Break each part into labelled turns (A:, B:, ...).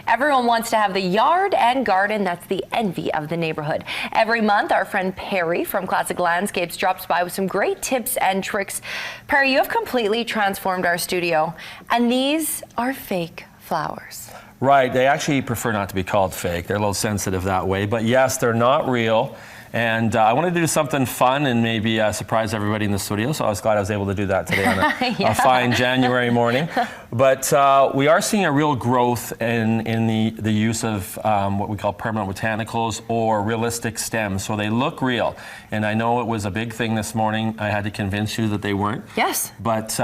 A: Everyone wants to have the yard and garden that's the envy of the neighborhood. Every month, our friend Perry from Classic Landscapes drops by with some great tips and tricks. Perry, you have completely transformed our studio, and these are fake flowers.
B: Right, they actually prefer not to be called fake. They're a little sensitive that way, but yes, they're not real. And I wanted to do something fun and maybe surprise everybody in the studio, so I was glad I was able to do that today on a fine January morning. But we are seeing a real growth in the use of what we call permanent botanicals or realistic stems, so they look real. And I know it was a big thing this morning. I had to convince you that they weren't.
A: Yes.
B: But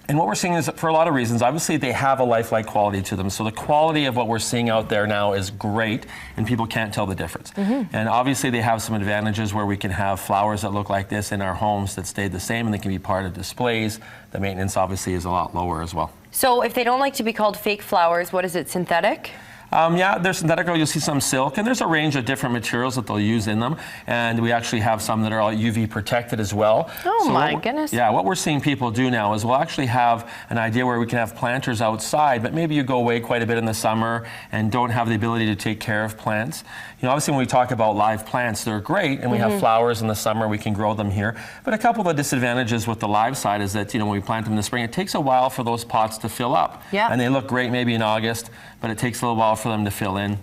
B: and what we're seeing is, for a lot of reasons, obviously they have a lifelike quality to them. So the quality of what we're seeing out there now is great, and people can't tell the difference. And obviously they have some advantages where we can have flowers that look like this in our homes that stay the same, and they can be part of displays. The maintenance obviously is a lot lower as well.
A: So if they don't like to be called fake flowers, what is it, synthetic?
B: Yeah, they're synthetic. You'll see some silk, and there's a range of different materials that they'll use in them. And we actually have some that are all UV protected as well.
A: Oh, so my goodness.
B: Yeah, what we're seeing people do now is we'll actually have an idea where we can have planters outside, but maybe you go away quite a bit in the summer and don't have the ability to take care of plants. You know, obviously when we talk about live plants, they're great, and we have flowers in the summer, we can grow them here. But a couple of the disadvantages with the live side is that, you know, when we plant them in the spring, it takes a while for those pots to fill up.
A: Yeah.
B: And they look great maybe in August, but it takes a little while for them to fill in.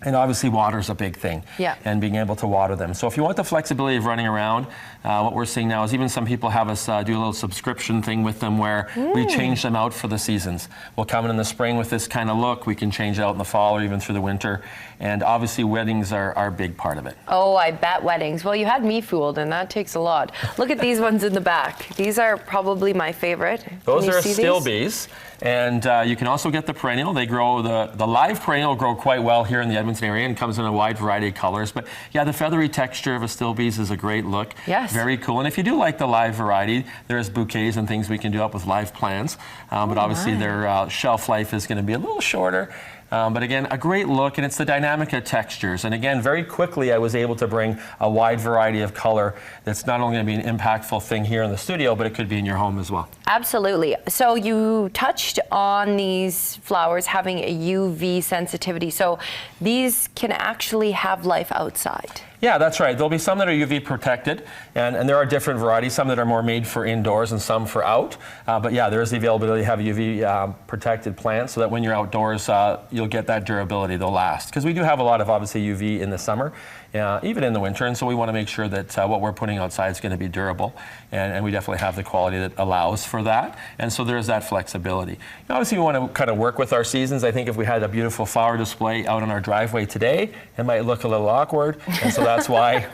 B: And obviously water is a big thing, and being able to water them. So if you want the flexibility of running around, what we're seeing now is even some people have us do a little subscription thing with them where we change them out for the seasons. We'll come in the spring with this kind of look, we can change it out in the fall or even through the winter. And obviously weddings are a big part of it.
A: Oh, I bet weddings. Well, you had me fooled, and that takes a lot. Look at these ones in the back. These are probably my favorite.
B: Those are still bees. And you can also get the perennial. They grow, the live perennial grow quite well here in the Edmonton area and comes in a wide variety of colors. But yeah, the feathery texture of a still bees is a great look.
A: Yes.
B: Very cool. And if you do like the live variety, there's bouquets and things we can do up with live plants. But obviously their shelf life is going to be a little shorter. But again, a great look, and it's the dynamic of textures. And again, very quickly I was able to bring a wide variety of color that's not only going to be an impactful thing here in the studio, but it could be in your home as well.
A: Absolutely. So you touched on these flowers having a UV sensitivity. So these can actually have life outside.
B: Yeah, that's right. There'll be some that are UV protected, and there are different varieties, some that are more made for indoors and some for out. But yeah, there is the availability to have UV protected plants so that when you're outdoors, you'll get that durability, they'll last. Because we do have a lot of obviously UV in the summer, even in the winter, and so we want to make sure that what we're putting outside is going to be durable, and we definitely have the quality that allows for that, and so there's that flexibility. Now, obviously we want to kind of work with our seasons. I think if we had a beautiful flower display out on our driveway today, it might look a little awkward, and so that's why,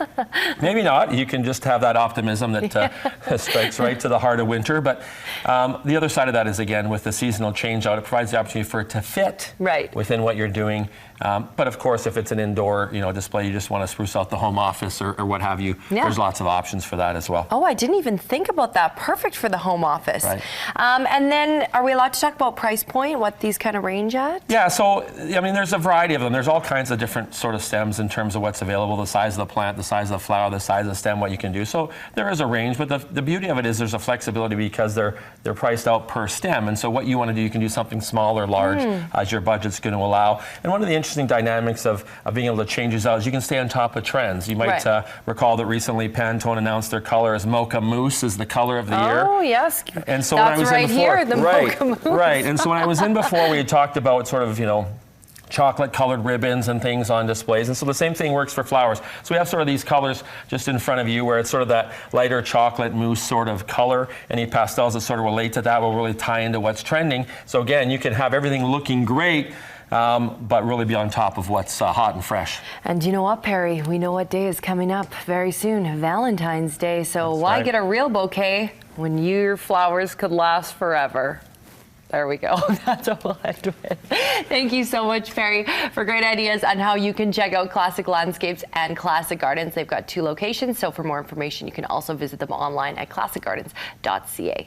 B: maybe not, you can just have that optimism that strikes right to the heart of winter. But the other side of that is, again, with the seasonal change out, it provides the opportunity for it to fit within what you're doing. But of course, if it's an indoor display, you just want to spruce out the home office or what have you, there's lots of options for that as well.
A: Oh, I didn't even think about that. Perfect for the home office.
B: Right.
A: And then are we allowed to talk about price point, what these kind of range at?
B: Yeah, so I mean, there's a variety of them. There's all kinds of different sort of stems in terms of what's available, the size of the plant, the size of the flower, the size of the stem, what you can do. So there is a range, but the beauty of it is there's a flexibility because they're priced out per stem. And so what you want to do, you can do something small or large as your budget's going to allow. And one of the interesting dynamics of being able to change these out is you can stay on top of trends. You might recall that recently Pantone announced their color as Mocha Mousse is the color of the year.
A: Oh, yes.
B: And so when I was in before,
A: here, the Mocha Mousse.
B: Right. And so when I was in before, we had talked about sort of, chocolate colored ribbons and things on displays, and so the same thing works for flowers. So we have sort of these colors just in front of you where it's sort of that lighter chocolate mousse sort of color. Any pastels that sort of relate to that will really tie into what's trending. So again, you can have everything looking great, but really be on top of what's hot and fresh.
A: And you know what, Perry? We know what day is coming up very soon, Valentine's Day. So why get a real bouquet when your flowers could last forever? There we go. That's what we'll end with. Thank you so much, Perry, for great ideas on how you can check out Classic Landscapes and Classic Gardens. They've got 2 locations, so for more information, you can also visit them online at classicgardens.ca.